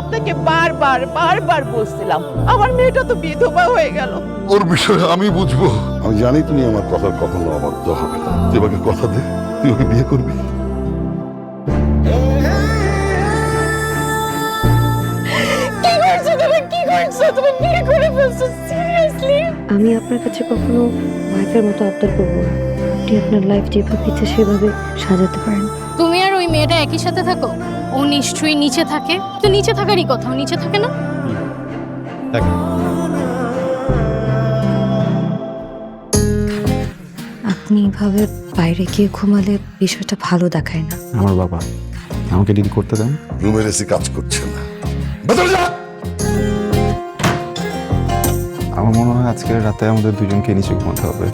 আপনাকে বারবার বারবার বলছিলাম আমার মেয়েটা তো বিধবা হয়ে গেল। ওর বিষয়ে আমি বুঝবো। আমি জানি তুমি আমার কথার কখনো অবাধ্য হবে না। তুই আমাকে কথা দে, তুই ওকে বিয়ে করবি। কি করছো তুমি, কি করছো তুমি, বিয়ে করে ফেলছো সিরিয়াসলি? আমি আপনার কাছে কখনো ওয়াইফের মতো আবদার করবো না। আপনি আপনার লাইফ যেভাবে ইচ্ছে সেভাবে সাজাতে পারেন। তুমি আর ওই মেয়েটা একই সাথে থাকো? ও নিশ্চয়ই নিচে থাকে। তো নিচে থাকারই কথা, ও নিচে থাকে না? আপনি এভাবে বাইরে গিয়ে ঘুমালে বিষয়টা ভালো দেখায় না। আমার বাবা, আমাকে ডিল করতে দেন। রুমের এসি কাজ করছে না, ভেতরে যা। আমার মনে হয় আজকের রাতে আমাদের দুজনকে নিচে ঘুমাতে হবে।